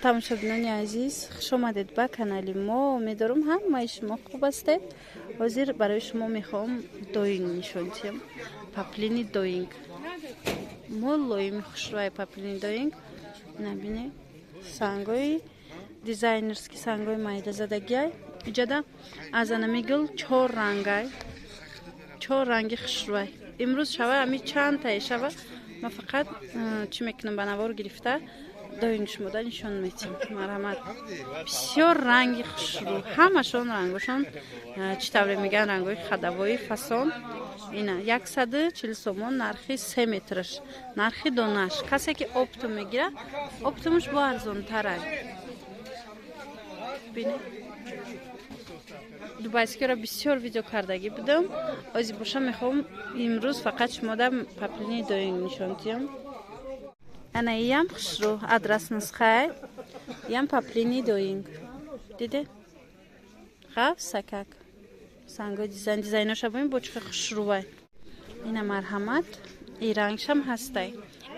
тамошобинони азиз, хуш омадед ба канали мо. Умедворам ҳамаи шумо хуб ҳастед. ҳозир барои шумо мехоҳам доинг нишон диҳам. Паплини доинг. Мулоими хушрӯи паплини доинг. Набинед сангои дизайнерски сангои майдазадагиай. Иҷада аз анамигил 4 рангай. 4 ранги хушрӯи. Имрӯз шава ами чанд тае шава. Ма фақат чӣ мекунам ба навор гирифта доинг шумода нишон метим. Марҳамат. Бисёр ранги хушрӯ. Ҳамашон рангошон чӣ тавре меган рангои хадавои фасон. Ина 140 сомон нархи 3 метраш. Нархи донаш. Касе ки оптум мегира, оптумуш бо арзонтарай. Бинед. Дубайскиро бисёр видео кардагӣ будам. Ози боша мехоҳам имрӯз фақат шумода паплини доинг нишон диҳам. Ана иям хушрӯ адрас нусхай. Иям паплини доинг. Диде? Ғав сакак. Санго дизайноша бинед бо чӣ хушрӯвай. Ина марҳамат. И рангшам ҳастай.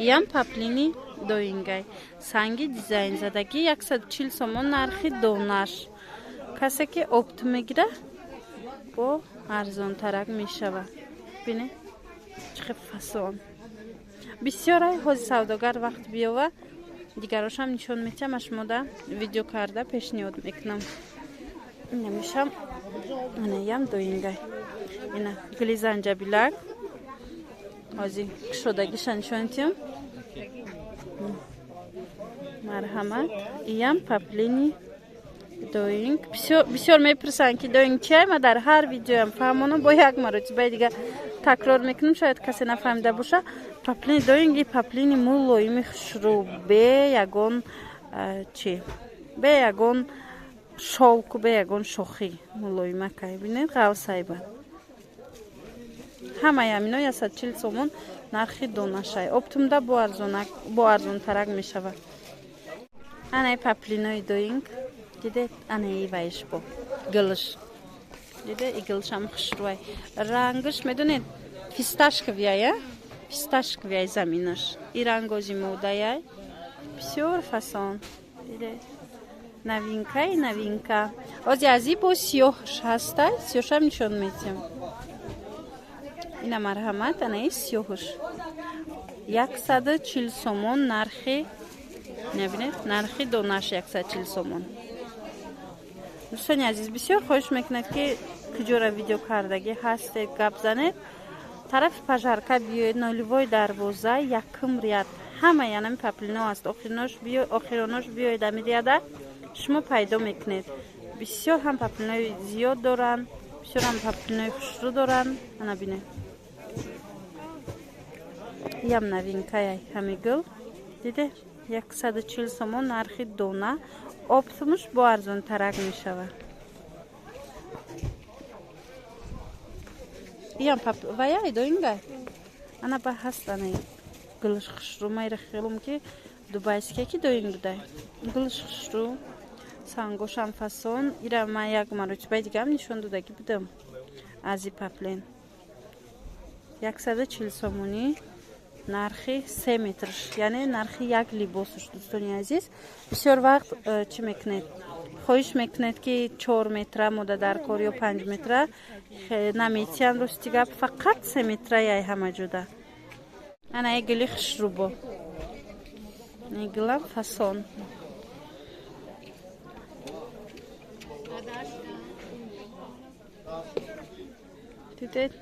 Иям паплини доингай. Санги дизайн задагӣ 140 сомон нархи донаш. Касе ки оптум мегира бо арзонтарак мешава. Бинед? Чӣ фасон. Бисёрай ҳози савдогар вақт биёва дигарошам нишон метиҳам, шумода видео карда пешниҳод мекунам. Ина мешам анаям доингай. Ина гули занҷабилак ҳози кушодагиша нишон метиҳам. Марҳамат. Иям паплини доинг. Бисёр мепурсанд ки доинг чиай. Ма дар ҳар видеоам фаҳмонам бо як маротибаи дига такрор мекунам, шояд касе нафаҳмида боша. Паплини доинг и паплини мулоими хушрӯ бе ягон чи? Бе ягон шовку, бе ягон шохӣ. Мулоимакай. Бинед ғавсайба. Ҳамаи амино 140 сомон нархи донашай. Оптумда бо арзонтарак мешавад. Анаи паплинои доинг. Дидед? Анаи вайш бо гилш. Диде? И гилшам хушрӯай. Рангш медонед? Фисташковияй, а? Фисташковияй заминаш. И рангози модаяй. Бисёр фасон. Диде? Новинкаи новинка. Ози ази бо сиёҳш ҳастай. Сиёҳшам нишон метиҳам. Ина марҳамат. Анаи сиёҳш. 140 сомон нархи. Набинед? Нархи донаш 140 сомон. дӯстони азиз, бисёр хоҳиш мекунад ки куҷора видео кардагӣ ҳастед, гап занед. Тарафи пажарка биёед, ноливои дарвоза, якум ряд. Ҳамаи анами паплино аст. Охиронош биёед ами ряда шумо пайдо мекунед. Бисёр ҳам паплинои зиёд доранд, бисёр ҳам паплинои хушрӯ доранд. Ана бинед. Ям новинкаяй ҳамигул. Диде? 140 сомон нархи дона. Оптумуш бо арзонтарак мешавад. Иям ваяй доингай. Ана ба ҳаст анаи гилш хушрӯ. Майра хелум ки дубайския ки доинг будай. Гилш хушрӯ. Сангошам фасон. Ира ма як маротибаи дигам нишон додагӣ будам. Ази паплин. 140 сомонӣ. Нархи 3 метрш. Яъне нархи як либосуш. Дӯстони азиз, бисёр вақт чӣ мекунед? Хоҳиш мекунед ки 4 метра мода дар кор ё 5 метра наметиҳанд рости гап. Фақат 3 метра яй ҳама ҷода. Ана е гули хушрӯбо. Не гулам фасон. Дидед?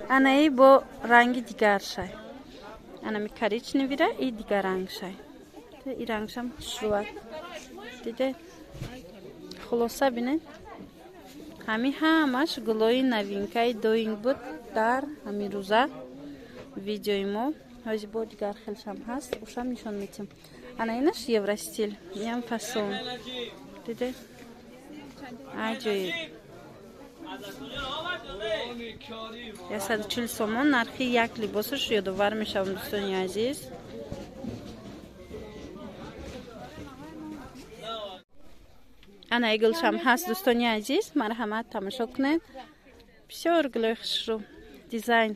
Анаи бо ранги дигар шай. Анами коричневира и дигар ранг шай. И рангшам хушрӯад. Диде? Хулоса бинед? Ҳами ҳамаш гулои новинкаи доинг буд дар ҳамин рӯза видеои мо. Ҳози бо дигар хелшам ҳаст. Ушам нишон метиҳам. Ана инаш евростил. Иям фасон. Диде? Аҷоиб. 140 сомон нархи як либосуш ёдовар мешавам дӯстони азиз. ана игилшам ҳаст дӯстони азиз. Марҳамат тамошо кунед. Бисёр гулои хушрӯ. Дизайн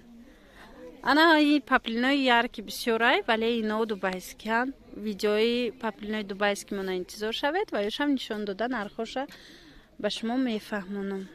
ана ин паплинои ярки бисёрай, вале ино дубайскиян. видеои паплинои дубайски мона интизор шавед ва ёшам нишон дода нархоша ба шумо мефаҳмонам.